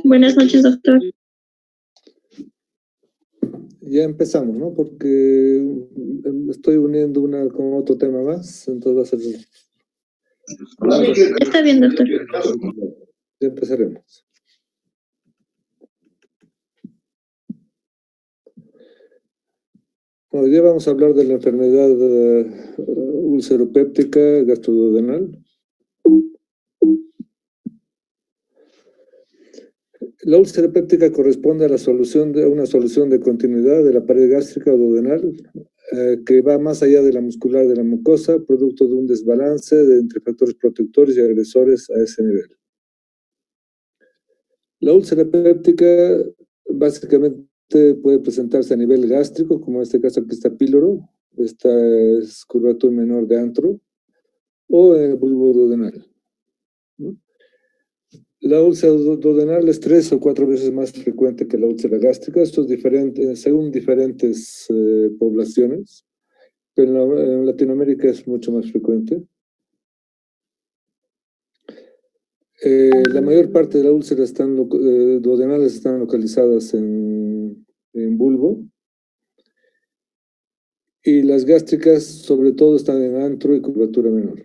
Buenas noches, doctor. Ya empezamos, ¿no? Porque estoy uniendo una con otro tema más, entonces va a ser... Está bien, doctor. Ya empezaremos. Hoy día vamos a hablar de la enfermedad ulceropéptica gastroduodenal. La úlcera péptica corresponde a una solución de continuidad de la pared gástrica o duodenal que va más allá de la muscular de la mucosa, producto de un desbalance entre factores protectores y agresores a ese nivel. La úlcera péptica básicamente puede presentarse a nivel gástrico, como en este caso aquí está píloro, esta es curvatura menor de antro, o en el bulbo duodenal, ¿no? La úlcera duodenal es 3 o 4 veces más frecuente que la úlcera gástrica. Esto es diferente según diferentes poblaciones, pero en Latinoamérica es mucho más frecuente. La mayor parte de las úlceras duodenales están localizadas en bulbo, y las gástricas sobre todo están en antro y curvatura menor.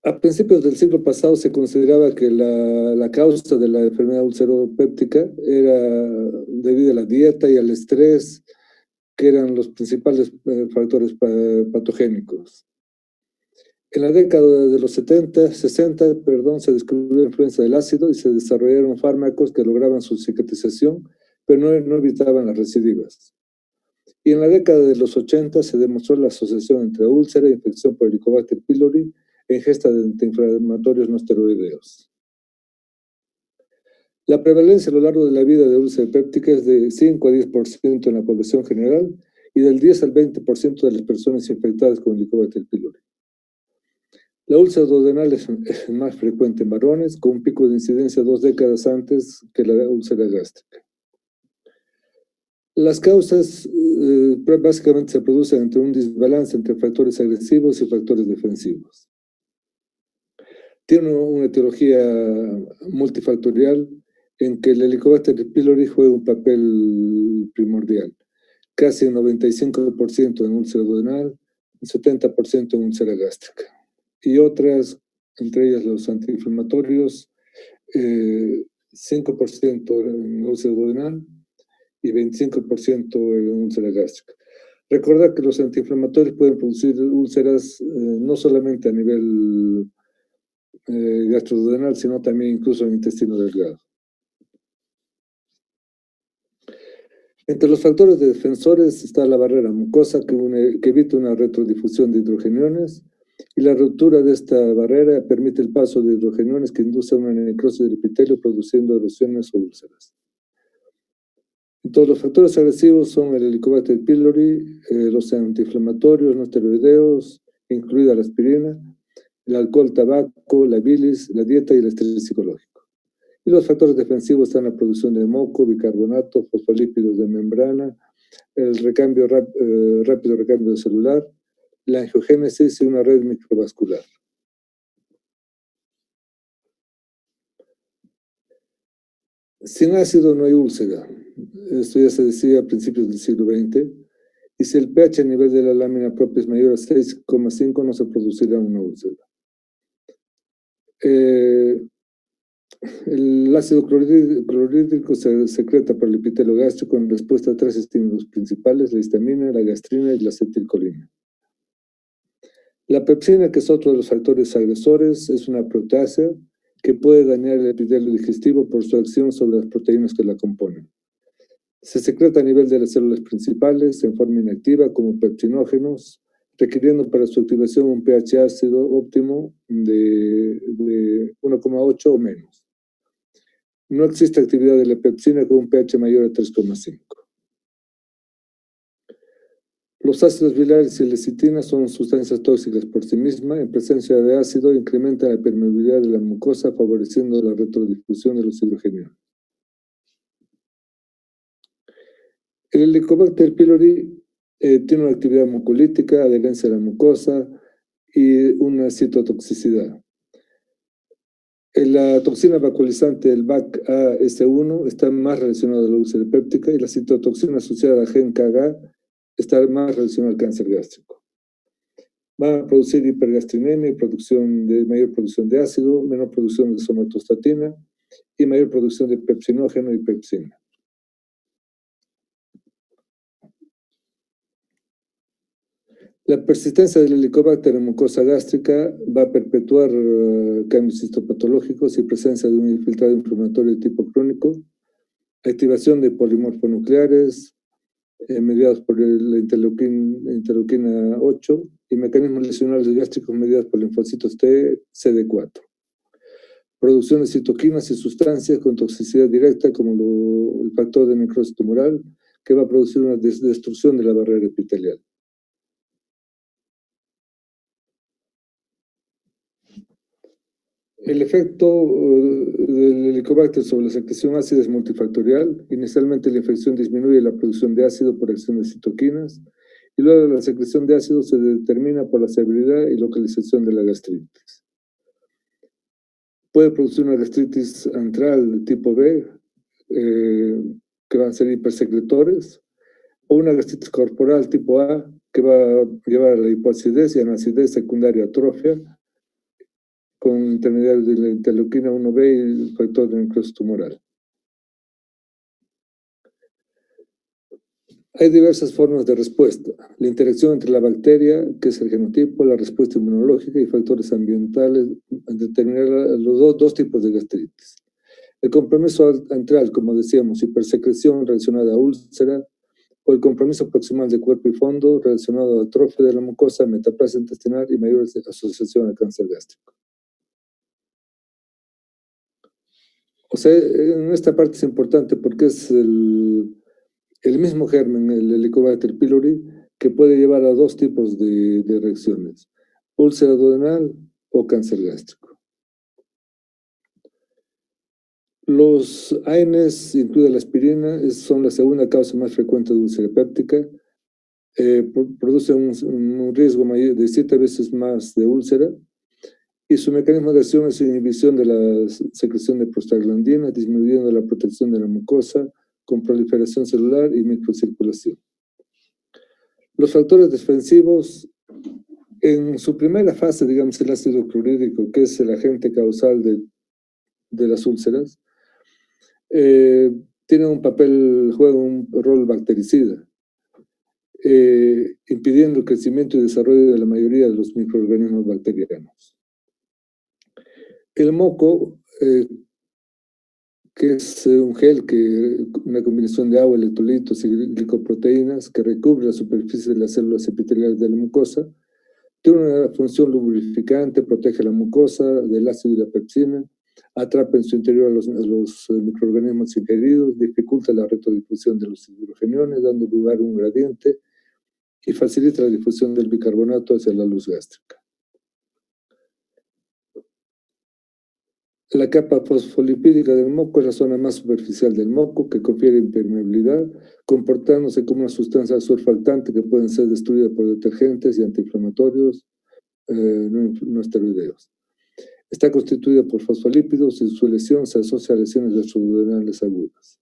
A principios del siglo pasado se consideraba que la causa de la enfermedad ulceropéptica era debido a la dieta y al estrés, que eran los principales factores patogénicos. En la década de los 60, se descubrió la influencia del ácido y se desarrollaron fármacos que lograban su cicatrización, pero no evitaban las recidivas. Y en la década de los 80 se demostró la asociación entre úlcera, infección por Helicobacter pylori e ingesta de antiinflamatorios no esteroideos. La prevalencia a lo largo de la vida de úlcera péptica es de 5 a 10% en la población general y del 10 al 20% de las personas infectadas con Helicobacter pylori. La úlcera duodenal es más frecuente en varones, con un pico de incidencia 2 décadas antes que la úlcera gástrica. Las causas básicamente se producen entre un desbalance entre factores agresivos y factores defensivos. Tiene una etiología multifactorial en que el Helicobacter pylori juega un papel primordial, casi un 95% en úlcera duodenal, un 70% en úlcera gástrica. Y otras, entre ellas los antiinflamatorios, 5% en úlcera duodenal y 25% en úlcera gástrica. Recordar que los antiinflamatorios pueden producir úlceras no solamente a nivel gastroduodenal, sino también incluso en el intestino delgado. Entre los factores defensores está la barrera mucosa que evita una retrodifusión de hidrogeniones, y la ruptura de esta barrera permite el paso de hidrogeniones que induce una necrosis del epitelio produciendo erosiones o úlceras. Entonces, los factores agresivos son el Helicobacter pylori, los antiinflamatorios no esteroideos, incluida la aspirina, el alcohol, tabaco, la bilis, la dieta y el estrés psicológico. Y los factores defensivos están la producción de moco, bicarbonato, fosfolípidos de membrana, el rápido recambio celular, la angiogénesis y una red microvascular. Sin ácido no hay úlcera. Esto ya se decía a principios del siglo XX. Y si el pH a nivel de la lámina propia es mayor a 6,5, no se producirá una úlcera. El ácido clorhídrico se secreta por el epitelio gástrico en respuesta a 3 estímulos principales: la histamina, la gastrina y la acetilcolina. La pepsina, que es otro de los factores agresores, es una proteasa que puede dañar el epitelio digestivo por su acción sobre las proteínas que la componen. Se secreta a nivel de las células principales en forma inactiva como pepsinógenos, requiriendo para su activación un pH ácido óptimo de 1,8 o menos. No existe actividad de la pepsina con un pH mayor a 3,5. Los ácidos biliares y la lecitina son sustancias tóxicas por sí mismas. En presencia de ácido incrementa la permeabilidad de la mucosa, favoreciendo la retrodifusión de los hidrogeniones. El Helicobacter pylori tiene una actividad mucolítica, adherencia a la mucosa, y una citotoxicidad. La toxina vacuolizante, el VAC-AS1, está más relacionada a la úlcera péptica y la citotoxina asociada a gen KGA está más relacionada al cáncer gástrico. Va a producir hipergastrinemia y mayor producción de ácido, menor producción de somatostatina y mayor producción de pepsinógeno y pepsina. La persistencia del Helicobacter en mucosa gástrica va a perpetuar cambios histopatológicos y presencia de un infiltrado inflamatorio de tipo crónico, activación de polimorfonucleares mediados por la interleuquina 8 y mecanismos lesionales gástricos mediados por linfocitos T, CD4. Producción de citoquinas y sustancias con toxicidad directa como el factor de necrosis tumoral que va a producir una destrucción de la barrera epitelial. El efecto del Helicobacter sobre la secreción ácida es multifactorial. Inicialmente la infección disminuye la producción de ácido por acción de citoquinas y luego la secreción de ácido se determina por la severidad y localización de la gastritis. Puede producir una gastritis antral de tipo B, que van a ser hipersecretores, o una gastritis corporal tipo A, que va a llevar a la hipoacidez y anacidez secundaria atrofia, con intermediarios de la interleuquina 1B y el factor de necrosis tumoral. Hay diversas formas de respuesta. La interacción entre la bacteria, que es el genotipo, la respuesta inmunológica y factores ambientales determinarán los dos tipos de gastritis. El compromiso antral, como decíamos, hipersecreción relacionada a úlcera, o el compromiso proximal de cuerpo y fondo relacionado a atrofia de la mucosa, metaplasia intestinal y mayor asociación al cáncer gástrico. O sea, en esta parte es importante porque es el mismo germen, el Helicobacter pylori, que puede llevar a dos tipos de reacciones, úlcera duodenal o cáncer gástrico. Los AINES, incluida la aspirina, son la segunda causa más frecuente de úlcera péptica. Producen un riesgo mayor de 7 veces más de úlcera y su mecanismo de acción es inhibición de la secreción de prostaglandina, disminuyendo la protección de la mucosa con proliferación celular y microcirculación. Los factores defensivos, en su primera fase, digamos, el ácido clorhídrico, que es el agente causal de las úlceras, juega un rol bactericida, impidiendo el crecimiento y desarrollo de la mayoría de los microorganismos bacterianos. El moco, que es un gel, una combinación de agua, electrolitos y glicoproteínas que recubre la superficie de las células epiteliales de la mucosa, tiene una función lubrificante, protege la mucosa del ácido y la pepsina, atrapa en su interior a los microorganismos ingeridos, dificulta la retrodifusión de los hidrogeniones, dando lugar a un gradiente y facilita la difusión del bicarbonato hacia la luz gástrica. La capa fosfolipídica del moco es la zona más superficial del moco que confiere impermeabilidad, comportándose como una sustancia surfactante que pueden ser destruida por detergentes y antiinflamatorios no esteroideos. Está constituida por fosfolípidos y su lesión se asocia a lesiones gastroduodenales agudas.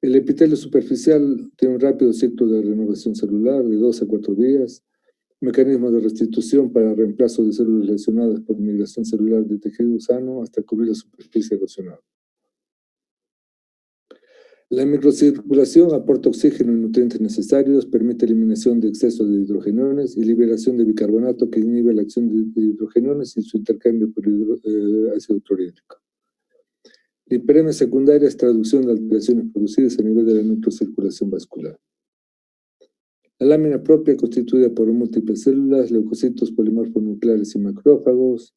El epitelio superficial tiene un rápido ciclo de renovación celular de 2 a 4 días, mecanismos de restitución para reemplazo de células lesionadas por migración celular de tejido sano hasta cubrir la superficie erosionada. La microcirculación aporta oxígeno y nutrientes necesarios, permite eliminación de exceso de hidrogeniones y liberación de bicarbonato que inhibe la acción de hidrogeniones y su intercambio por ácido clorhídrico. La hiperemia secundaria es traducción de alteraciones producidas a nivel de la microcirculación vascular. La lámina propia constituida por múltiples células, leucocitos polimorfonucleares y macrófagos,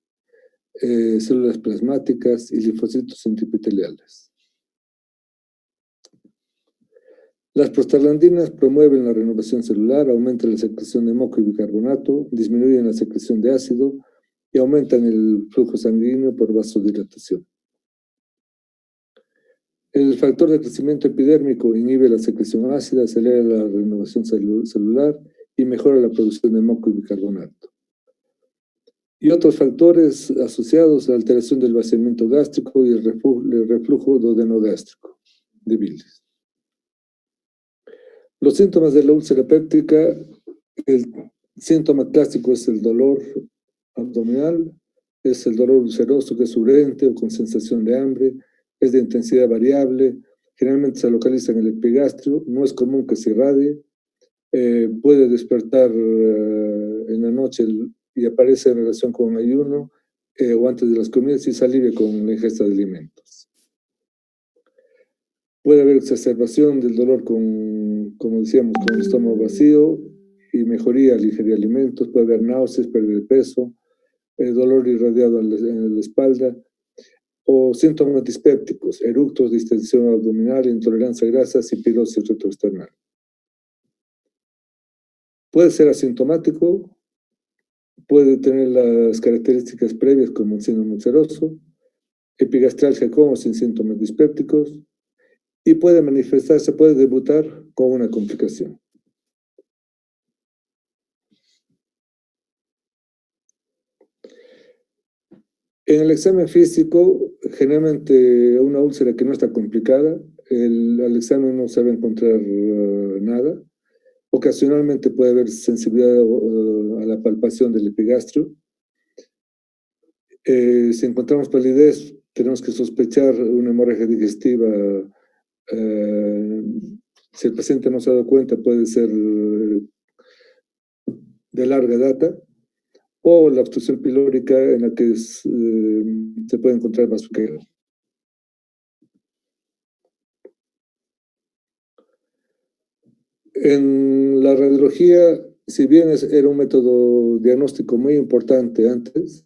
células plasmáticas y linfocitos intraepiteliales. Las prostaglandinas promueven la renovación celular, aumentan la secreción de moco y bicarbonato, disminuyen la secreción de ácido y aumentan el flujo sanguíneo por vasodilatación. El factor de crecimiento epidérmico inhibe la secreción ácida, acelera la renovación celular y mejora la producción de moco y bicarbonato. y otros factores asociados a la alteración del vaciamiento gástrico y el reflujo duodenogástrico de bilis. Los síntomas de la úlcera péptica, el síntoma clásico es el dolor abdominal, es el dolor ulceroso que es urente o con sensación de hambre, es de intensidad variable, generalmente se localiza en el epigastrio, no es común que se irradie, puede despertar en la noche y aparece en relación con ayuno o antes de las comidas y se alivia con la ingesta de alimentos. Puede haber exacerbación del dolor como decíamos, con el estómago vacío y mejoría al ingerir alimentos, puede haber náuseas, pérdida de peso, dolor irradiado en la espalda, o síntomas dispépticos, eructos, distensión abdominal, intolerancia a grasas y pirosis retroesternal. Puede ser asintomático, puede tener las características previas como el síndrome ulceroso, epigastralgia con o sin síntomas dispépticos, y puede manifestarse, puede debutar con una complicación. En el examen físico, generalmente una úlcera que no está complicada, al examen no se va a encontrar nada. Ocasionalmente puede haber sensibilidad a la palpación del epigastrio. Si encontramos palidez, tenemos que sospechar una hemorragia digestiva. Si el paciente no se ha dado cuenta, puede ser de larga data, o la obstrucción pilórica en la que se puede encontrar basurero. En la radiología, si bien era un método diagnóstico muy importante antes,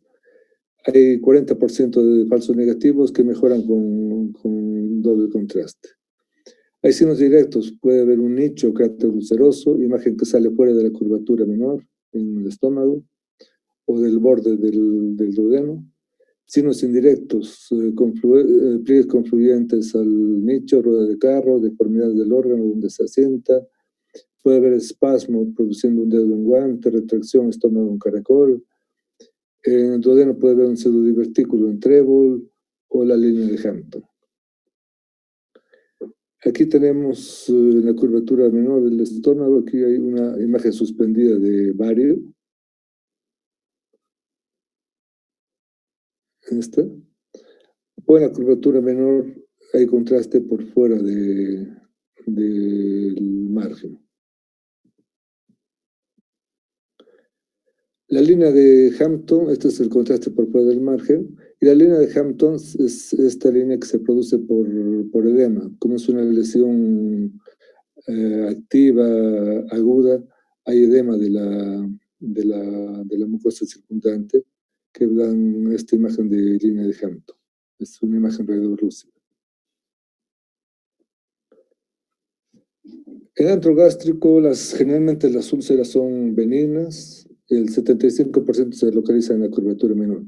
hay 40% de falsos negativos que mejoran con doble contraste. Hay signos directos, puede haber un nicho cráter ulceroso, imagen que sale fuera de la curvatura menor en el estómago o del borde del duodeno. Signos indirectos, pliegues confluyentes al nicho, rueda de carro, deformidades del órgano donde se asienta, puede haber espasmo produciendo un dedo en guante, retracción, estómago en caracol. En el duodeno puede haber un pseudodivertículo en trébol o la línea de Hampton. Aquí tenemos en la curvatura menor del estómago, aquí hay una imagen suspendida de bario. Esta. O en la curvatura menor hay contraste por fuera del margen. La línea de Hampton, este es el contraste por fuera del margen, y la línea de Hampton es esta línea que se produce por edema. Como es una lesión activa, aguda, hay edema de la mucosa circundante que dan esta imagen de línea de Hampton. Es una imagen radiolúcida. En antro gástrico, generalmente las úlceras son benignas, el 75% se localiza en la curvatura menor.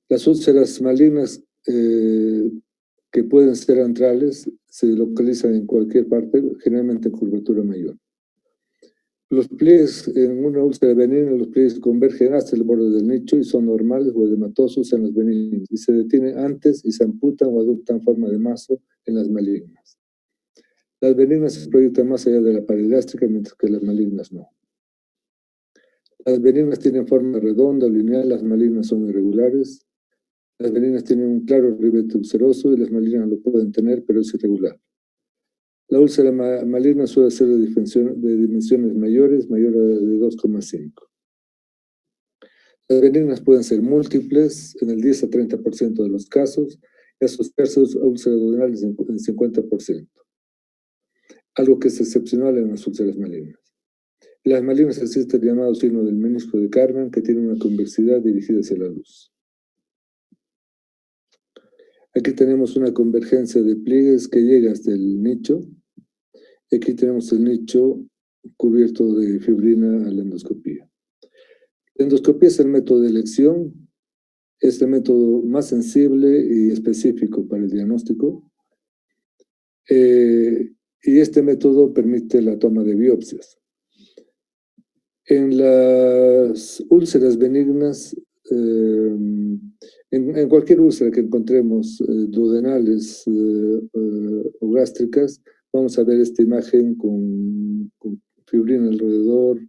Las úlceras malignas que pueden ser antrales se localizan en cualquier parte, generalmente en curvatura mayor. Los pliegues en una úlcera benigna, los pliegues convergen hasta el borde del nicho y son normales o edematosos en las benignas y se detienen antes y se amputan o adoptan forma de mazo en las malignas. Las benignas se proyectan más allá de la pared gástrica, mientras que las malignas no. Las benignas tienen forma redonda o lineal, las malignas son irregulares. Las benignas tienen un claro ribete ulceroso y las malignas lo pueden tener, pero es irregular. La úlcera maligna suele ser de dimensiones mayores, mayor de 2,5. Las benignas pueden ser múltiples en el 10 a 30% de los casos y asociarse a úlceras duodenales en 50%. Algo que es excepcional en las úlceras malignas. En las malignas existe el llamado signo del menisco de Karman, que tiene una convexidad dirigida hacia la luz. Aquí tenemos una convergencia de pliegues que llega hasta el nicho. Aquí tenemos el nicho cubierto de fibrina a la endoscopía. La endoscopía es el método de elección, es el método más sensible y específico para el diagnóstico. Y este método permite la toma de biopsias. En las úlceras benignas en cualquier úlcera que encontremos duodenales o gástricas, vamos a ver esta imagen con fibrina alrededor,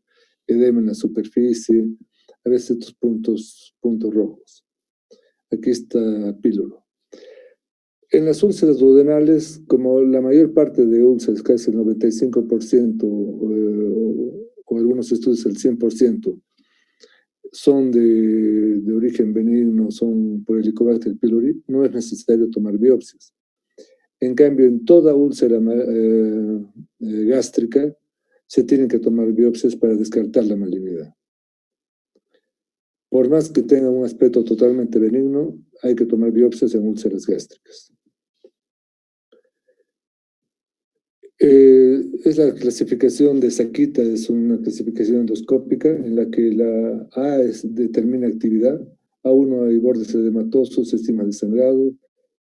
edema en la superficie, a veces estos puntos rojos. Aquí está píloro. En las úlceras duodenales, como la mayor parte de úlceras, casi el 95%, o algunos estudios el 100%, son de origen benigno, son por Helicobacter pylori, no es necesario tomar biopsias. En cambio, en toda úlcera gástrica se tienen que tomar biopsias para descartar la malignidad. Por más que tenga un aspecto totalmente benigno, hay que tomar biopsias en úlceras gástricas. Es la clasificación de Sakita, es una clasificación endoscópica en la que la A determina actividad, A1 hay bordes edematosos, se estima desangrado,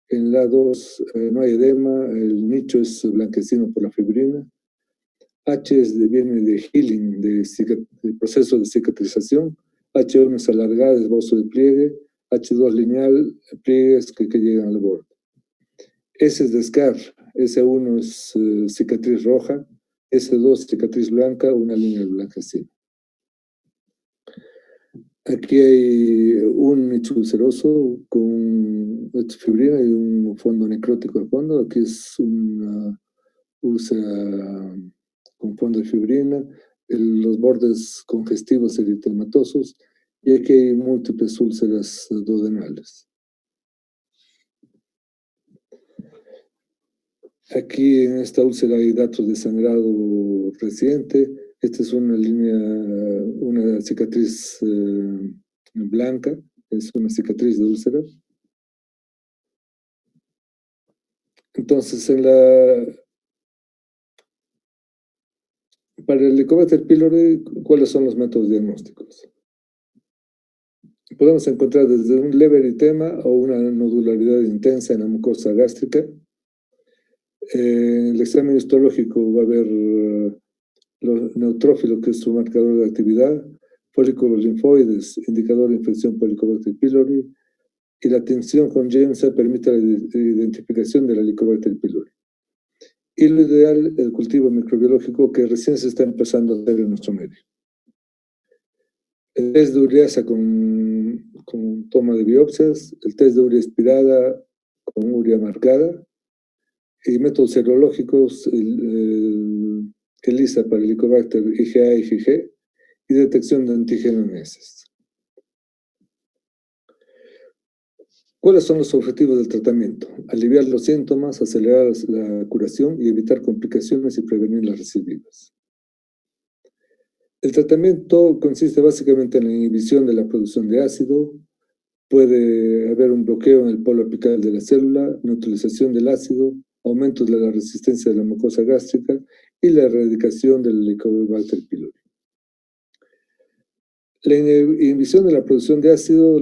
en la A2 no hay edema, el nicho es blanquecino por la fibrina, H viene de healing, de proceso de cicatrización, H1 es alargada, esbozo de pliegue, H2 lineal, pliegues que llegan al borde. S es de SCAR, S1 es cicatriz roja, S2 cicatriz blanca, una línea blanquecina. Aquí hay un nicho ulceroso con fibrina y un fondo necrótico al fondo. Aquí es una úlcera con fondo de fibrina, los bordes congestivos eritematosos, y aquí hay múltiples úlceras duodenales. Aquí en esta úlcera hay datos de sangrado reciente. Esta es una línea, una cicatriz blanca, es una cicatriz de úlcera. Entonces, para el Helicobacter pylori, ¿cuáles son los métodos diagnósticos? Podemos encontrar desde un leve eritema o una nodularidad intensa en la mucosa gástrica. En el examen histológico va a haber neutrófilo, que es su marcador de actividad, folículos linfoides, indicador de infección por Helicobacter pylori, y la tinción con JAMSA permite la identificación del Helicobacter pylori. Y lo ideal, el cultivo microbiológico que recién se está empezando a hacer en nuestro medio. El test de ureasa con toma de biopsias, el test de urea expirada con urea marcada, y métodos serológicos, el ELISA para el Helicobacter IgA y IgG, y detección de antígeno en heces. ¿Cuáles son los objetivos del tratamiento? Aliviar los síntomas, acelerar la curación y evitar complicaciones y prevenir las recidivas. El tratamiento consiste básicamente en la inhibición de la producción de ácido, puede haber un bloqueo en el polo apical de la célula, neutralización del ácido, aumento de la resistencia de la mucosa gástrica y la erradicación del Helicobacter pylori. La inhibición de la producción de ácido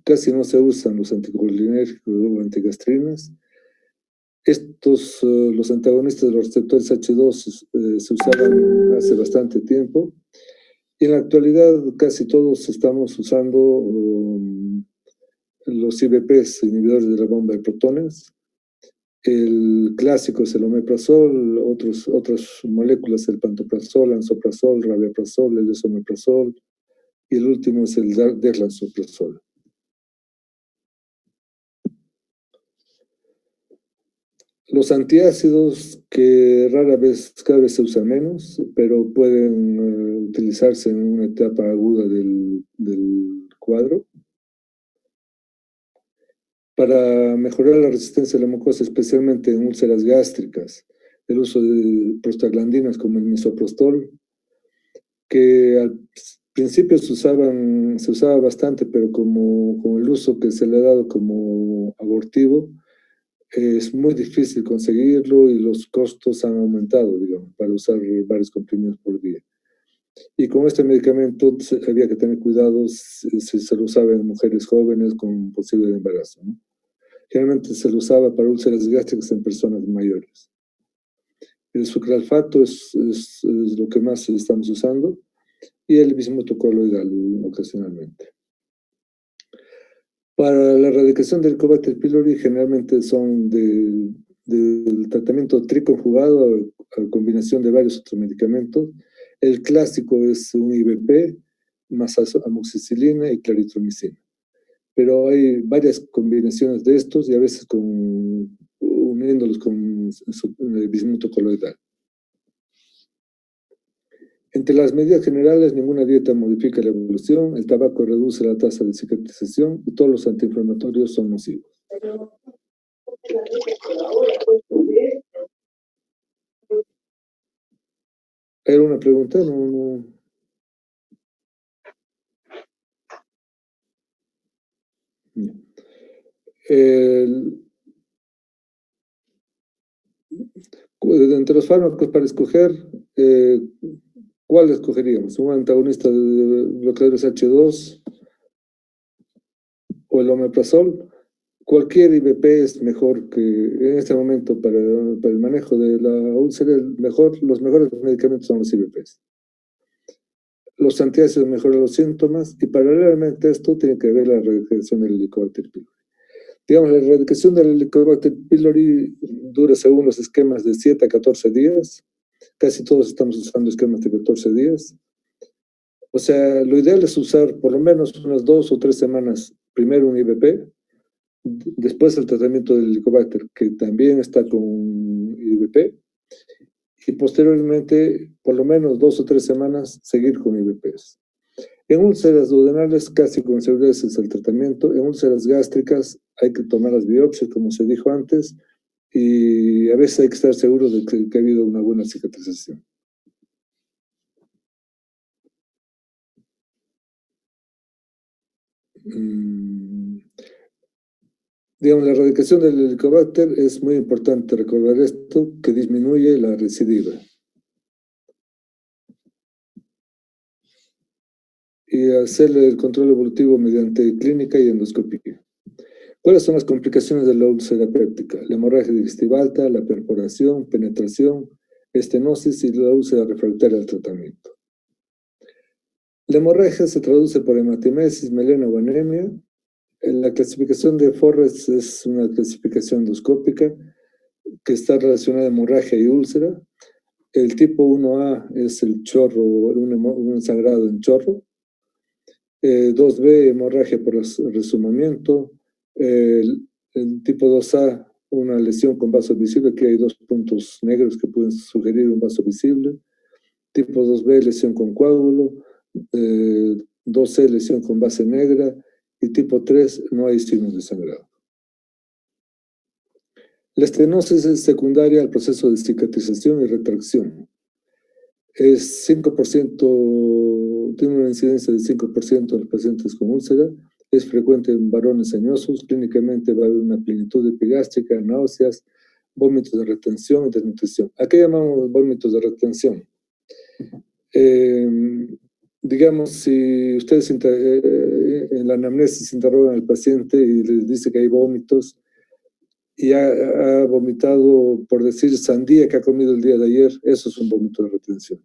casi no se usan los anticolinérgicos o antigastrinas. Los antagonistas de los receptores H2 se usaban hace bastante tiempo, y en la actualidad casi todos estamos usando los IBPs, inhibidores de la bomba de protones. El clásico es el omeprazol, otras moléculas, el pantoprazol, lansoprazol, rabeprazol, el esomeprazol, y el último es el deslansoprazol. Los antiácidos, que cada vez se usan menos, pero pueden utilizarse en una etapa aguda del cuadro. Para mejorar la resistencia de la mucosa, especialmente en úlceras gástricas, el uso de prostaglandinas como el misoprostol, que al principio se usaba bastante, pero con el uso que se le ha dado como abortivo, es muy difícil conseguirlo y los costos han aumentado, digamos, para usar varios comprimidos por día. Y con este medicamento había que tener cuidado si se lo usaba en mujeres jóvenes con posible embarazo, ¿no? Generalmente se lo usaba para úlceras gástricas en personas mayores. El sucralfato es lo que más estamos usando. y el bismuto coloidal ocasionalmente. Para la erradicación del Helicobacter pylori generalmente son del tratamiento triconjugado a combinación de varios otros medicamentos. El clásico es un IVP más amoxicilina y claritromicina. Pero hay varias combinaciones de estos y a veces uniéndolos con bismuto coloidal. Entre las medidas generales, ninguna dieta modifica la evolución, el tabaco reduce la tasa de cicatrización y todos los antiinflamatorios son nocivos. ¿Era una pregunta? No. Entre los fármacos para escoger, ¿cuál escogeríamos? ¿Un antagonista de bloqueadores H2 o el omeprazol? Cualquier IVP es mejor que en este momento para el manejo de la úlcera. Los mejores medicamentos son los IVPs. Los antiácidos mejoran los síntomas y paralelamente a esto tiene que ver la erradicación del Helicobacter pylori. Digamos, la erradicación del Helicobacter pylori dura según los esquemas de 7 a 14 días. Casi todos estamos usando esquemas de 14 días. O sea, lo ideal es usar por lo menos unas 2 o 3 semanas primero un IVP, después el tratamiento del Helicobacter, que también está con IVP, y posteriormente, por lo menos 2 o 3 semanas, seguir con IVPs. En úlceras duodenales, casi con seguridad es el tratamiento. En úlceras gástricas hay que tomar las biopsias, como se dijo antes, y a veces hay que estar seguros de que ha habido una buena cicatrización. Digamos, la erradicación del Helicobacter es muy importante recordar esto, que disminuye la recidiva. Y hacer el control evolutivo mediante clínica y endoscopía. ¿Cuáles son las complicaciones de la úlcera péptica? La hemorragia digestiva alta, la perforación, penetración, estenosis y la úlcera refractaria al tratamiento. La hemorragia se traduce por hematimesis, melena o anemia. La clasificación de Forrest es una clasificación endoscópica que está relacionada a hemorragia y úlcera. El tipo 1A es el chorro, un sangrado en chorro. 2B, hemorragia por resumamiento. El tipo 2A, una lesión con vaso visible, que hay 2 puntos negros que pueden sugerir un vaso visible. Tipo 2B, lesión con coágulo. 2C, lesión con base negra. Y tipo 3, no hay signos de sangrado. La estenosis es secundaria al proceso de cicatrización y retracción. Es 5%, tiene una incidencia de 5% en los pacientes con úlcera. Es frecuente en varones añosos. Clínicamente va a haber una plenitud epigástrica, náuseas, vómitos de retención y desnutrición. ¿A qué llamamos vómitos de retención? Digamos, si ustedes en la anamnesis interrogan al paciente y les dice que hay vómitos y ha vomitado, por decir, sandía que ha comido el día de ayer, eso es un vómito de retención.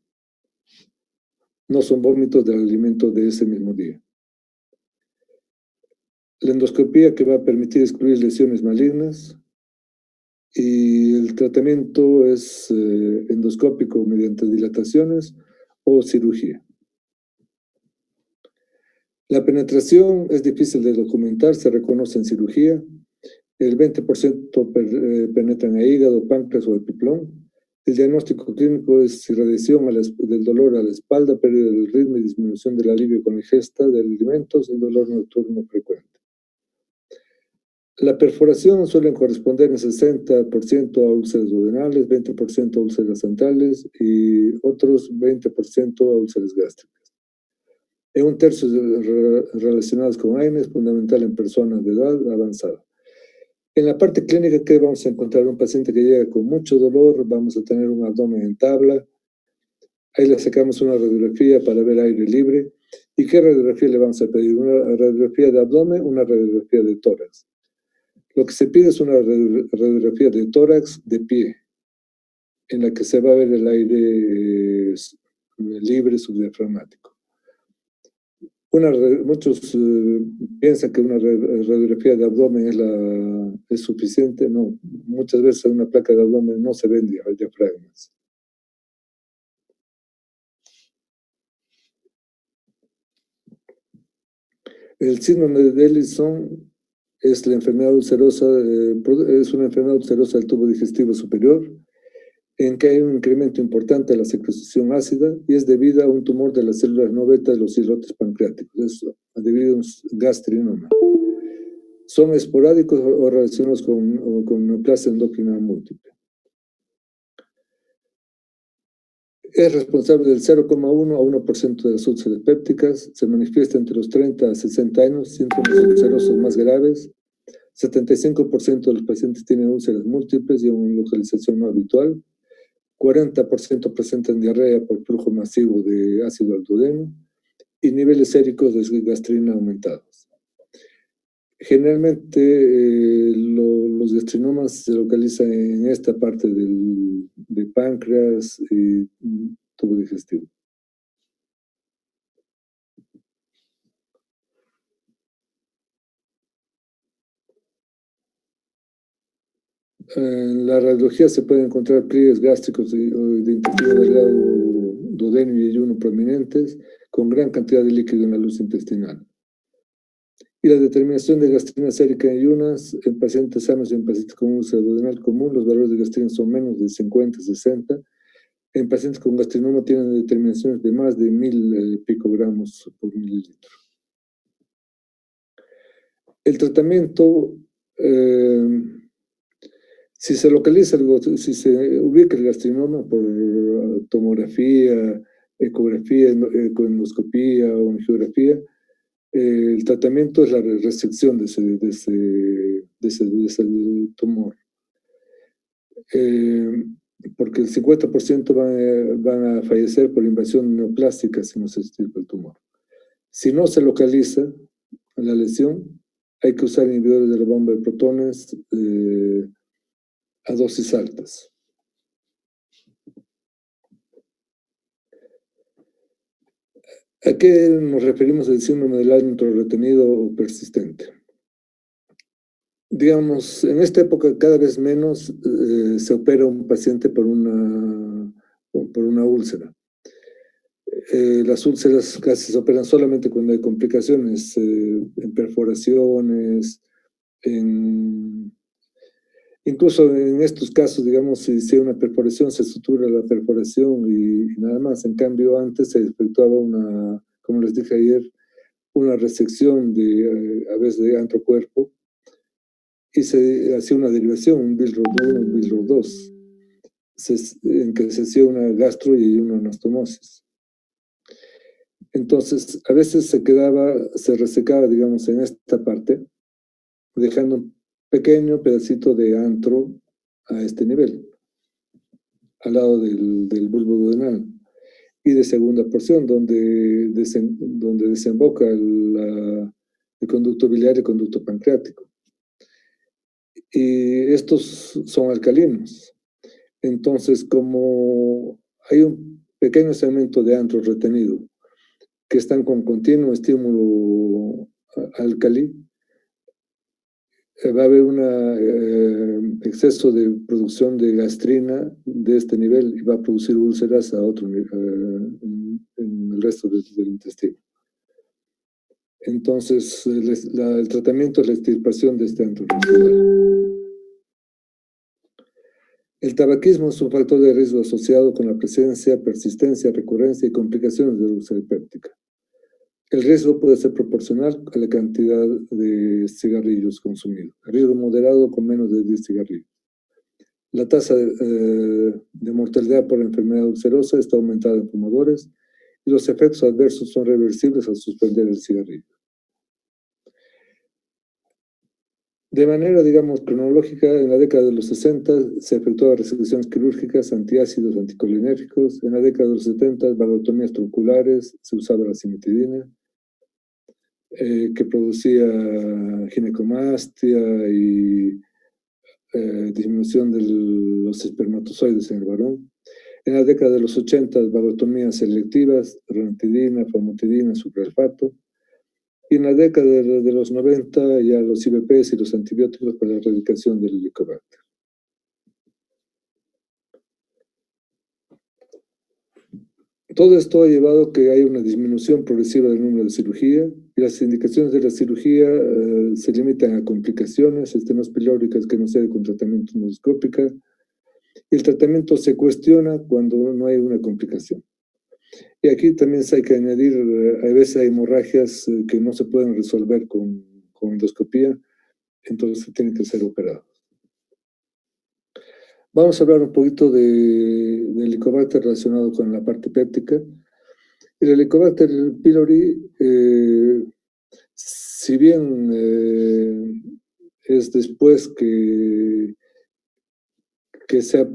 No son vómitos del alimento de ese mismo día. La endoscopía que va a permitir excluir lesiones malignas y el tratamiento es endoscópico mediante dilataciones o cirugía. La penetración es difícil de documentar, se reconoce en cirugía. El 20% penetran a hígado, páncreas o epiplón. El diagnóstico clínico es irradiación del dolor a la espalda, pérdida del ritmo y disminución del alivio con ingesta de alimentos y dolor nocturno frecuente. La perforación suele corresponder en 60% a úlceras duodenales, 20% a úlceras centrales y otros 20% a úlceras gástricas. En un tercio relacionadas con AINES, fundamental en personas de edad avanzada. En la parte clínica, ¿qué vamos a encontrar? Un paciente que llega con mucho dolor, vamos a tener un abdomen en tabla. Ahí le sacamos una radiografía para ver aire libre. ¿Y qué radiografía le vamos a pedir? ¿Una radiografía de abdomen, una radiografía de tórax? Lo que se pide es una radiografía de tórax de pie, en la que se va a ver el aire libre subdiafragmático. Muchos piensan que una radiografía de abdomen es suficiente. No, muchas veces en una placa de abdomen no se ven diafragmas. El síndrome de Ellison es la enfermedad ulcerosa, es una enfermedad ulcerosa del tubo digestivo superior, en que hay un incremento importante de la secreción ácida y es debido a un tumor de las células no beta de los islotes pancreáticos, es debido a un gastrinoma. Son esporádicos o relacionados con neoplasia endocrina múltiple. Es responsable del 0,1 a 1% de las úlceras pépticas, se manifiesta entre los 30 a 60 años, síntomas ulcerosos más graves. 75% de los pacientes tienen úlceras múltiples y una localización no habitual. 40% presentan diarrea por flujo masivo de ácido al duodeno y niveles séricos de gastrina aumentados. Generalmente los gastrinomas se localizan en esta parte de páncreas y tubo digestivo. En la radiología se pueden encontrar pliegues gástricos de intestino delgado, duodeno y ayuno prominentes, con gran cantidad de líquido en la luz intestinal. Y la determinación de gastrina sérica en ayunas en pacientes sanos y en pacientes con úlcera duodenal común, los valores de gastrina son menos de 50, 60. En pacientes con gastrinoma tienen determinaciones de más de 1000 picogramos por mililitro. El tratamiento, si se ubica el gastrinoma por tomografía, ecografía, ecoendoscopía o angiografía, el tratamiento es la resección de ese tumor. Porque el 50% van a fallecer por invasión neoplástica si no se extirpa el tumor. Si no se localiza la lesión, hay que usar inhibidores de la bomba de protones a dosis altas. ¿A qué nos referimos al síndrome del antro retenido o persistente? Digamos, en esta época cada vez menos se opera un paciente por una úlcera. Las úlceras casi se operan solamente cuando hay complicaciones, en perforaciones, incluso en estos casos, digamos, si hay una perforación, se sutura la perforación y nada más. En cambio, antes se efectuaba como les dije ayer, una resección a veces de antrocuerpo y se hacía una derivación, un Billroth 1, un Billroth 2, en que se hacía una gastro y una anastomosis. Entonces, a veces se resecaba, digamos, en esta parte, dejando un pequeño pedacito de antro a este nivel, al lado del bulbo duodenal, y de segunda porción, donde desemboca el conducto biliar y el conducto pancreático. Y estos son alcalinos. Entonces, como hay un pequeño segmento de antro retenido, que están con continuo estímulo alcalí, va a haber un exceso de producción de gastrina de este nivel y va a producir úlceras a otro nivel, en el resto del intestino. Entonces, el tratamiento es la extirpación de este antro residual. El tabaquismo es un factor de riesgo asociado con la presencia, persistencia, recurrencia y complicaciones de la úlcera péptica. El riesgo puede ser proporcional a la cantidad de cigarrillos consumidos. El riesgo moderado con menos de 10 cigarrillos. La tasa de mortalidad por enfermedad ulcerosa está aumentada en fumadores y los efectos adversos son reversibles al suspender el cigarrillo. De manera, digamos, cronológica, en la década de los 60 se efectuaban resecciones quirúrgicas, antiácidos, anticolinérgicos. En la década de los 70, vagotomías tronculares, se usaba la cimetidina, que producía ginecomastia y disminución de los espermatozoides en el varón. En la década de los 80, vagotomías selectivas, ranitidina, famotidina, sucralfato. Y en la década de los 90, ya los IVPs y los antibióticos para la erradicación del Helicobacter. Todo esto ha llevado a que haya una disminución progresiva del número de cirugía y las indicaciones de la cirugía se limitan a complicaciones, estenos pilóricas que no se con tratamiento endoscópico, y el tratamiento se cuestiona cuando no hay una complicación. Y aquí también hay que añadir, a veces hay hemorragias que no se pueden resolver con endoscopía, entonces tienen que ser operados. Vamos a hablar un poquito del Helicobacter relacionado con la parte péptica. El Helicobacter pylori, si bien es después que se ha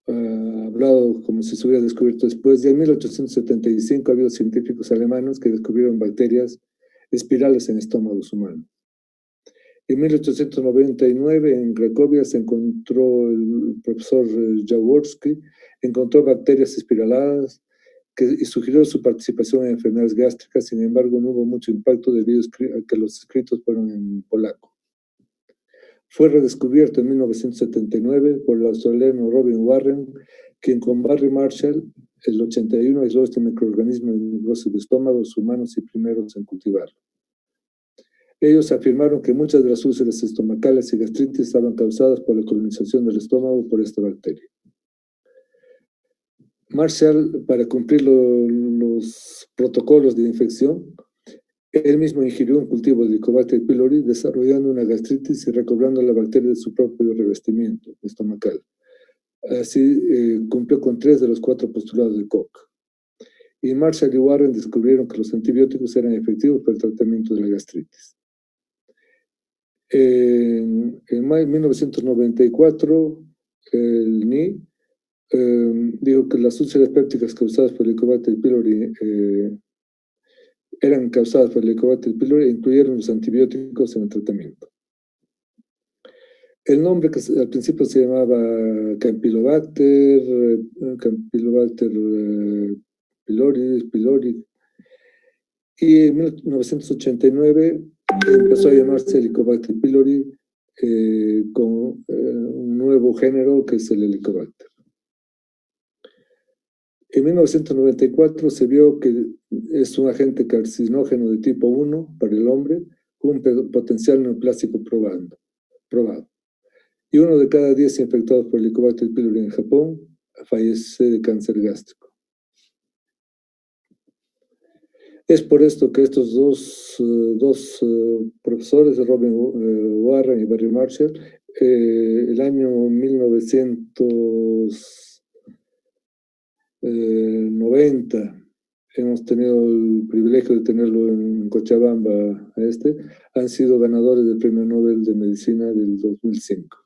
hablado como si se hubiera descubierto después, ya en 1875 ha habido científicos alemanes que descubrieron bacterias espirales en estómagos humanos. En 1899 en Cracovia se encontró el profesor Jaworski, encontró bacterias espiraladas y sugirió su participación en enfermedades gástricas. Sin embargo, no hubo mucho impacto debido a que los escritos fueron en polaco. Fue redescubierto en 1979 por el australiano Robin Warren, quien con Barry Marshall, el 81, aisló este microorganismo en negocios de estómagos humanos y primeros en cultivarlo. Ellos afirmaron que muchas de las úlceras estomacales y gastritis estaban causadas por la colonización del estómago por esta bacteria. Marshall, para cumplir los protocolos de infección, él mismo ingirió un cultivo de Helicobacter pylori, desarrollando una gastritis y recobrando la bacteria de su propio revestimiento estomacal. Así cumplió con 3 de los 4 postulados de Koch. Y Marshall y Warren descubrieron que los antibióticos eran efectivos para el tratamiento de la gastritis. En 1994, el NI dijo que las úlceras pépticas causadas por el Helicobacter pylori eran causadas por el Helicobacter pylori e incluyeron los antibióticos en el tratamiento. El nombre que al principio se llamaba Campylobacter pylori, y en 1989 empezó a llamarse Helicobacter pylori con un nuevo género que es el Helicobacter. En 1994 se vio que es un agente carcinógeno de tipo 1 para el hombre con un potencial neoplásico probado. Y 1 de cada 10 infectados por Helicobacter pylori en Japón fallece de cáncer gástrico. Es por esto que estos dos profesores, Robin Warren y Barry Marshall, el año 1990, hemos tenido el privilegio de tenerlo en Cochabamba, han sido ganadores del Premio Nobel de Medicina del 2005.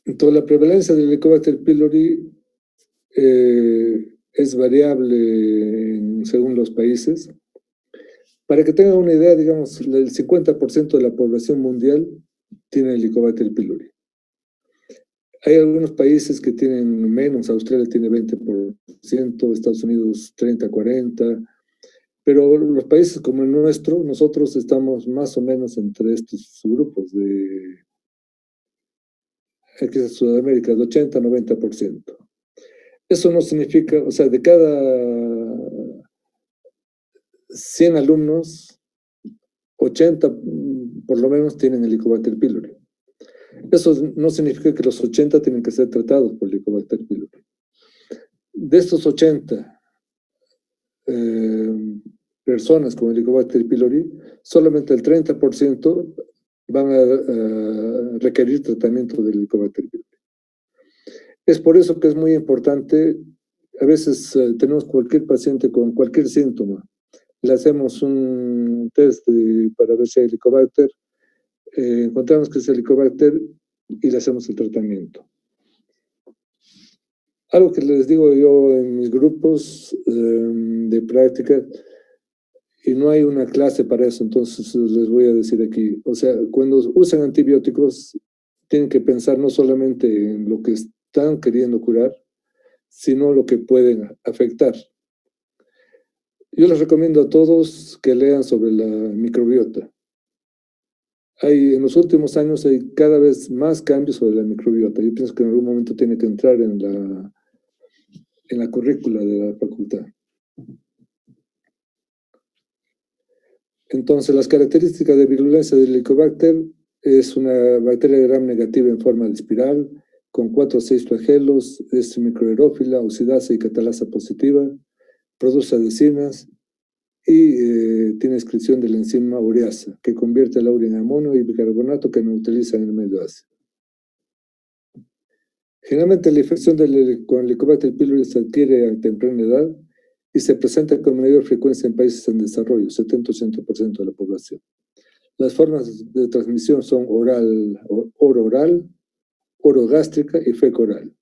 Entonces, la prevalencia del Helicobacter pylori es variable según los países. Para que tengan una idea, digamos, el 50% de la población mundial tiene Helicobacter pylori. Hay algunos países que tienen menos, Australia tiene 20%, Estados Unidos 30, 40%, pero los países como el nuestro, nosotros estamos más o menos entre estos grupos de aquí en Sudamérica, de 80 a 90%. Eso no significa, o sea, de cada 100 alumnos, 80 por lo menos tienen Helicobacter pylori. Eso no significa que los 80 tienen que ser tratados por Helicobacter pylori. De estos 80 personas con Helicobacter pylori, solamente el 30% van a requerir tratamiento de Helicobacter pylori. Es por eso que es muy importante, a veces tenemos cualquier paciente con cualquier síntoma, le hacemos un test para ver si hay Helicobacter, encontramos que es Helicobacter y le hacemos el tratamiento. Algo que les digo yo en mis grupos de práctica, y no hay una clase para eso, entonces les voy a decir aquí. O sea, cuando usan antibióticos, tienen que pensar no solamente en lo que están queriendo curar, sino lo que pueden afectar. Yo les recomiendo a todos que lean sobre la microbiota. En los últimos años hay cada vez más cambios sobre la microbiota. Yo pienso que en algún momento tiene que entrar en la currícula de la facultad. Entonces, las características de virulencia del Helicobacter es una bacteria de gram negativa en forma de espiral, con 4 o 6 flagelos, es microaerófila, oxidasa y catalasa positiva, produce adhesinas y tiene excreción de la enzima ureasa, que convierte el urea en amonio y bicarbonato que neutraliza en el medio ácido. Generalmente la infección con el Helicobacter pylori se adquiere a temprana edad y se presenta con mayor frecuencia en países en desarrollo, 70-80% de la población. Las formas de transmisión son oro-oral, orogástrica y feco-oral.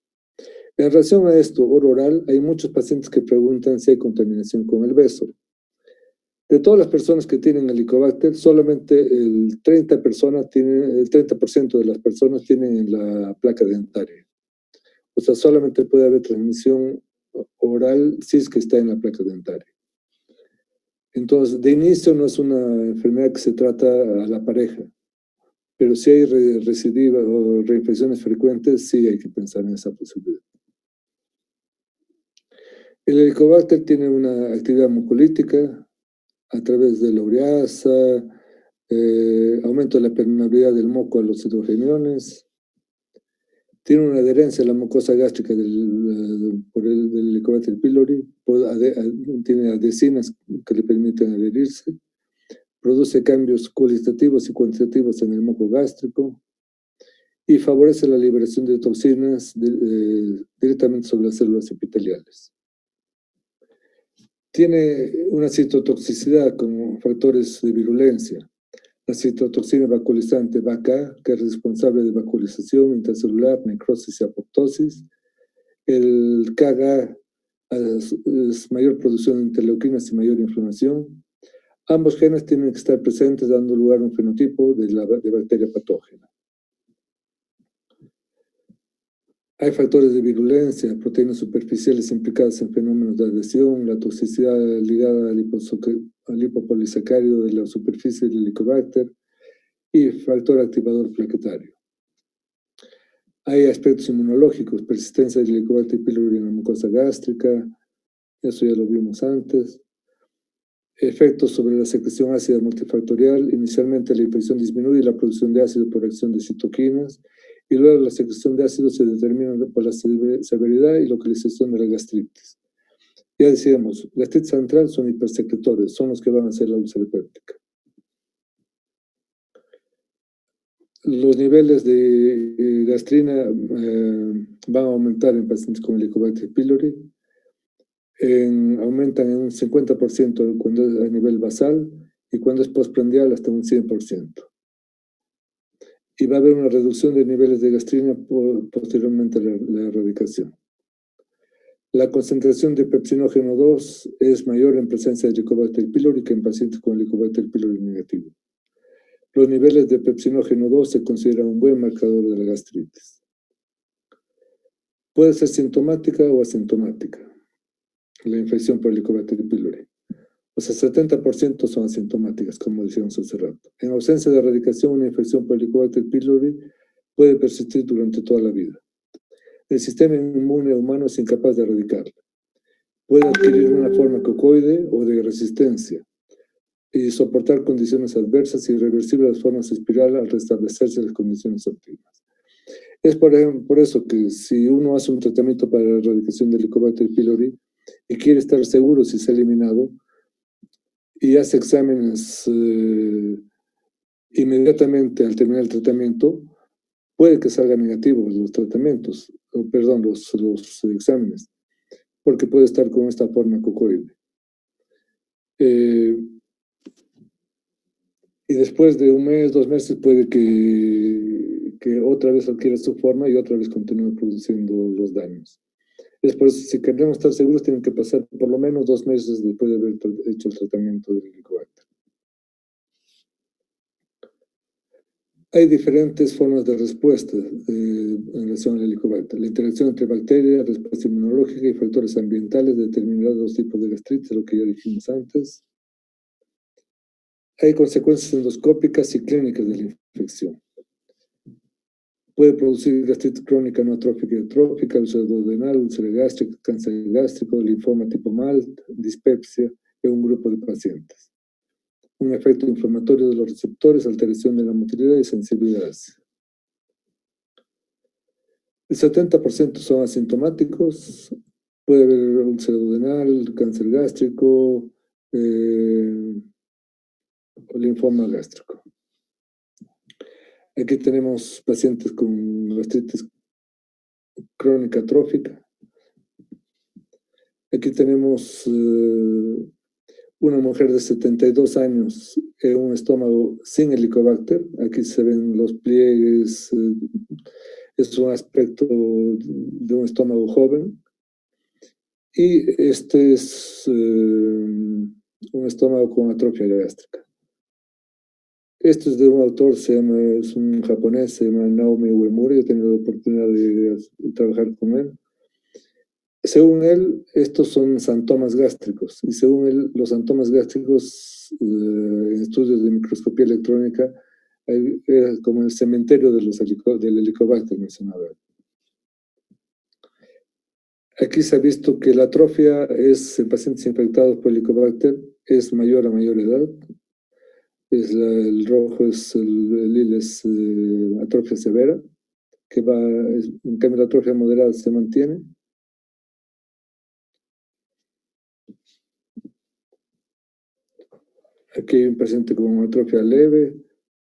En relación a esto, oro-oral, hay muchos pacientes que preguntan si hay contaminación con el beso. De todas las personas que tienen Helicobacter, solamente el 30% de las personas tienen la placa dentaria. O sea, solamente puede haber transmisión oral si es que está en la placa dentaria. Entonces, de inicio no es una enfermedad que se trata a la pareja, pero si hay recidiva o reinfecciones frecuentes, sí hay que pensar en esa posibilidad. El Helicobacter tiene una actividad mucolítica a través de la ureasa, aumento de la permeabilidad del moco a los hidrogeniones, tiene una adherencia a la mucosa gástrica del Helicobacter pylori, tiene adhesinas que le permiten adherirse, produce cambios cualitativos y cuantitativos en el moco gástrico y favorece la liberación de toxinas directamente sobre las células epiteliales. Tiene una citotoxicidad con factores de virulencia. La citotoxina vacuolizante VACA, que es responsable de vacuolización intracelular, necrosis y apoptosis. El KGA es mayor producción de interleuquinas y mayor inflamación. Ambos genes tienen que estar presentes dando lugar a un fenotipo de bacteria patógena. Hay factores de virulencia, proteínas superficiales implicadas en fenómenos de adhesión, la toxicidad ligada al lipopolisacárido de la superficie del Helicobacter y factor activador plaquetario. Hay aspectos inmunológicos, persistencia del Helicobacter pylori en la mucosa gástrica, eso ya lo vimos antes. Efectos sobre la secreción ácida multifactorial, inicialmente la infección disminuye la producción de ácido por acción de citoquinas, y luego la secreción de ácido se determina por la severidad y localización de la gastritis. Ya decíamos, gastritis central son hipersecretores, son los que van a hacer la úlcera péptica. Los niveles de gastrina van a aumentar en pacientes con Helicobacter pylori, aumentan en un 50% cuando es a nivel basal y cuando es postprandial hasta un 100%. Y va a haber una reducción de niveles de gastrina posteriormente a la erradicación. La concentración de pepsinógeno 2 es mayor en presencia de Helicobacter pylori que en pacientes con Helicobacter pylori negativo. Los niveles de pepsinógeno 2 se consideran un buen marcador de la gastritis. Puede ser sintomática o asintomática la infección por Helicobacter pylori. O sea, 70% son asintomáticas, como decíamos hace rato. En ausencia de erradicación, una infección por Helicobacter pylori puede persistir durante toda la vida. El sistema inmune humano es incapaz de erradicarla. Puede adquirir una forma cocoide o de resistencia y soportar condiciones adversas y reversibles las formas espiral al restablecerse las condiciones óptimas. Es por eso que si uno hace un tratamiento para la erradicación del Helicobacter pylori y quiere estar seguro si se ha eliminado, y hace exámenes inmediatamente al terminar el tratamiento, puede que salgan negativos los tratamientos, los exámenes, porque puede estar con esta forma cocoide. Y después de un mes, 2 meses, puede que otra vez adquiera su forma y otra vez continúe produciendo los daños. Es por eso, si queremos estar seguros, tienen que pasar por lo menos 2 meses después de haber hecho el tratamiento del Helicobacter. Hay diferentes formas de respuesta en relación al Helicobacter. La interacción entre bacterias, respuesta inmunológica y factores ambientales determinarán dos tipos de gastritis, lo que ya dijimos antes. Hay consecuencias endoscópicas y clínicas de la infección. Puede producir gastritis crónica no atrófica y atrófica, úlcera duodenal, úlcera gástrica, cáncer gástrico, linfoma tipo MALT, dispepsia en un grupo de pacientes. Un efecto inflamatorio de los receptores, alteración de la motilidad y sensibilidad. El 70% son asintomáticos, puede haber úlcera duodenal, cáncer gástrico, o linfoma gástrico. Aquí tenemos pacientes con gastritis crónica atrófica. Aquí tenemos una mujer de 72 años en un estómago sin Helicobacter. Aquí se ven los pliegues. Es un aspecto de un estómago joven. Y este es un estómago con atrofia gástrica. Esto es de un autor, es un japonés, se llama Naomi Uemura. Yo he tenido la oportunidad de trabajar con él. Según él, estos son santomas gástricos, y según él, los santomas gástricos, en estudios de microscopía electrónica, es como el cementerio del Helicobacter mencionado. Aquí se ha visto que la atrofia en pacientes infectados por Helicobacter es mayor a mayor edad. El rojo es el lila es atrofia severa, en cambio la atrofia moderada se mantiene. Aquí hay un paciente con una atrofia leve,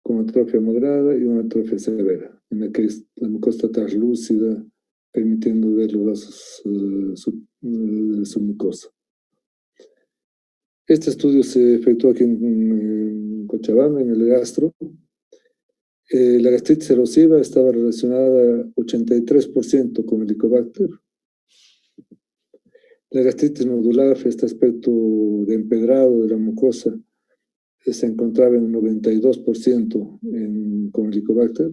con atrofia moderada y una atrofia severa, en la que la mucosa está translúcida, permitiendo ver los vasos de su mucosa. Este estudio se efectuó aquí en Cochabamba, en el gastro. La gastritis erosiva estaba relacionada 83% con Helicobacter. La gastritis nodular, este aspecto de empedrado de la mucosa, se encontraba en un 92% con Helicobacter.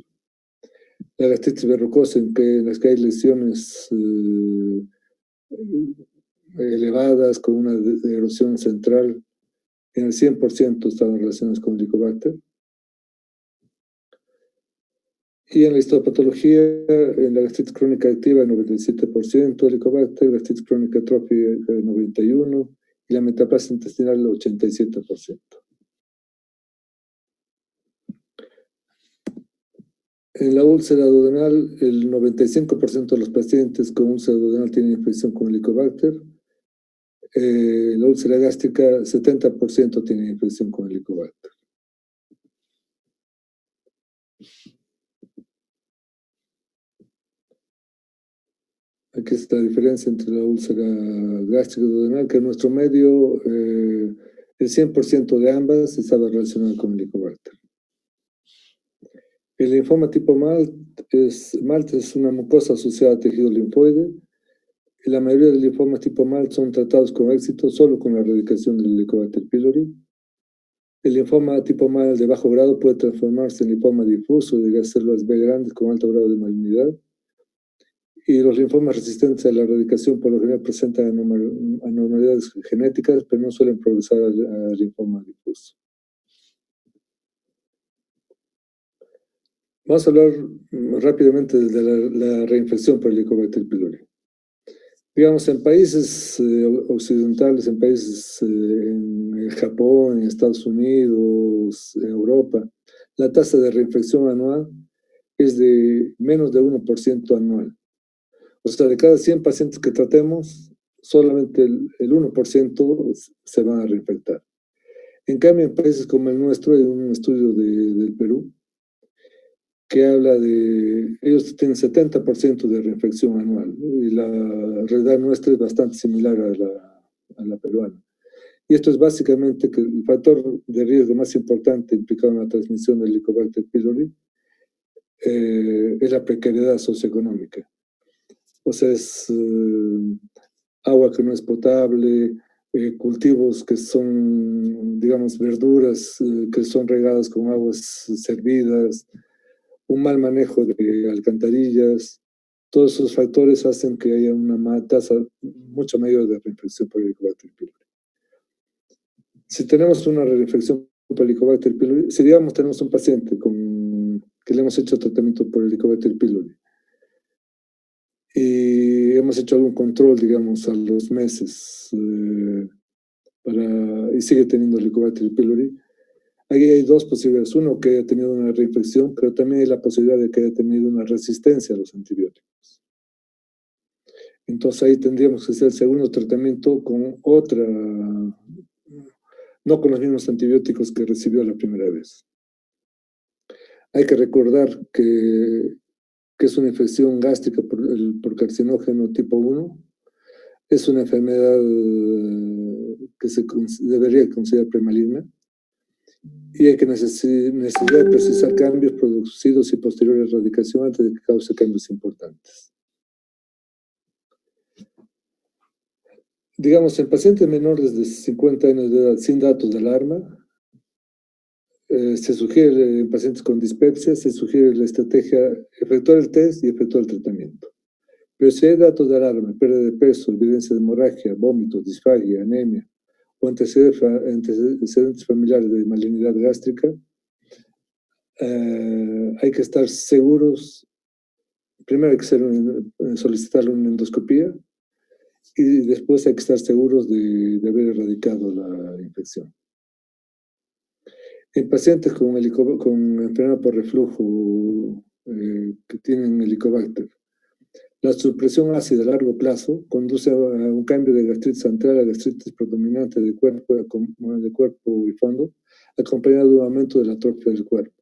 La gastritis verrucosa, en las que hay lesiones elevadas con una erosión central, en el 100% estaban relacionadas con Helicobacter. Y en la histopatología, en la gastritis crónica activa, el 97% Helicobacter, gastritis crónica atrófica, 91%, y la metaplasia intestinal, el 87%. En la úlcera duodenal, el 95% de los pacientes con úlcera duodenal tienen infección con Helicobacter. La úlcera gástrica, 70% tienen infección con Helicobacter. Aquí está la diferencia entre la úlcera gástrica y duodenal, que en nuestro medio el 100% de ambas estaba relacionada con Helicobacter. El linfoma tipo MALT es una mucosa asociada a tejido linfoide. Y la mayoría de linfomas tipo MALT son tratados con éxito solo con la erradicación del Helicobacter pylori. El linfoma tipo MALT de bajo grado puede transformarse en linfoma difuso de células B grandes con alto grado de malignidad. Y los linfomas resistentes a la erradicación por lo general presentan anormalidades genéticas, pero no suelen progresar al linfoma difuso. Vamos a hablar rápidamente de la reinfección por Helicobacter pylori. Digamos, en países occidentales, en países en Japón, en Estados Unidos, en Europa, la tasa de reinfección anual es de menos de 1% anual. O sea, de cada 100 pacientes que tratemos, solamente el 1% se van a reinfectar. En cambio, en países como el nuestro, hay un estudio del Perú que habla ellos tienen 70% de reinfección anual, y la realidad nuestra es bastante similar a la peruana. Y esto es básicamente que el factor de riesgo más importante implicado en la transmisión del Helicobacter pylori es la precariedad socioeconómica. O sea, es agua que no es potable, cultivos que son, digamos, verduras que son regadas con aguas servidas, un mal manejo de alcantarillas. Todos esos factores hacen que haya una tasa mucho mayor de reinfección por Helicobacter pylori. Si tenemos una reinfección por Helicobacter pylori, si digamos tenemos un paciente que le hemos hecho tratamiento por Helicobacter pylori y hemos hecho algún control, digamos, a los meses y sigue teniendo Helicobacter pylori, ahí hay dos posibilidades. Uno, que haya tenido una reinfección, pero también hay la posibilidad de que haya tenido una resistencia a los antibióticos. Entonces ahí tendríamos que hacer el segundo tratamiento con otra, no con los mismos antibióticos que recibió la primera vez. Hay que recordar que es una infección gástrica por carcinógeno tipo 1. Es una enfermedad que se debería considerar premaligna y hay que necesidad de precisar cambios producidos y posteriores erradicación antes de que cause cambios importantes. Digamos, en pacientes menores de 50 años de edad sin datos de alarma, se sugiere en pacientes con dispepsia, se sugiere la estrategia efectuar el test y efectuar el tratamiento. Pero si hay datos de alarma, pérdida de peso, evidencia de hemorragia, vómitos, disfagia, anemia o antecedentes familiares de malignidad gástrica, hay que estar seguros. Primero hay que solicitar una endoscopía y después hay que estar seguros de haber erradicado la infección. En pacientes con enfermedad por reflujo que tienen Helicobacter, la supresión ácida a largo plazo conduce a un cambio de gastritis central a gastritis predominante de cuerpo y fondo, acompañado de un aumento de la atrofia del cuerpo.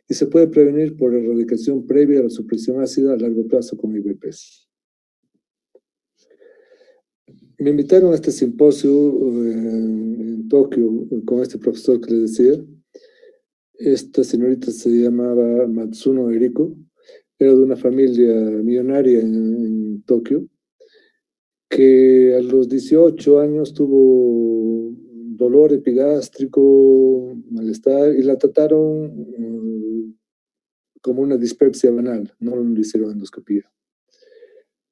Y se puede prevenir por erradicación previa a la supresión ácida a largo plazo con IVPs. Me invitaron a este simposio en Tokio con este profesor que les decía. Esta señorita se llamaba Matsuno Eriko, era de una familia millonaria en Tokio, que a los 18 años tuvo dolor epigástrico, malestar, y la trataron como una dispepsia banal, no le hicieron endoscopía.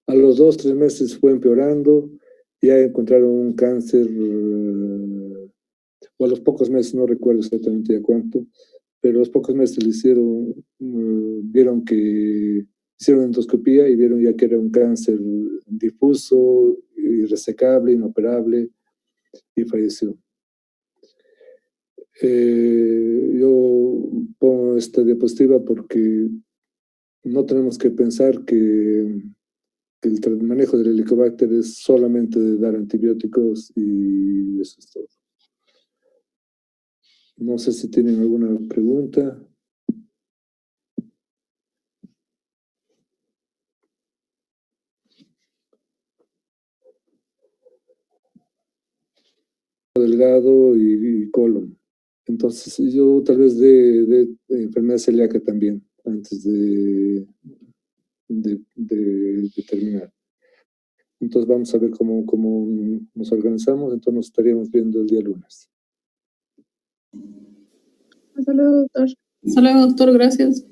A los 2-3 meses fue empeorando, ya encontraron un cáncer, o a los pocos meses, no recuerdo exactamente ya cuánto, pero a los pocos meses le hicieron, vieron que hicieron endoscopía y vieron ya que era un cáncer difuso, irresecable, inoperable, y falleció. Yo pongo esta diapositiva porque no tenemos que pensar que el manejo del Helicobacter es solamente dar antibióticos y eso es todo. No sé si tienen alguna pregunta. Delgado y colon. Entonces yo tal vez de enfermedad celíaca también, antes de terminar. Entonces vamos a ver cómo nos organizamos, entonces nos estaríamos viendo el día lunes. Hasta luego, doctor. Hasta luego, doctor, gracias.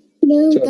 Chao.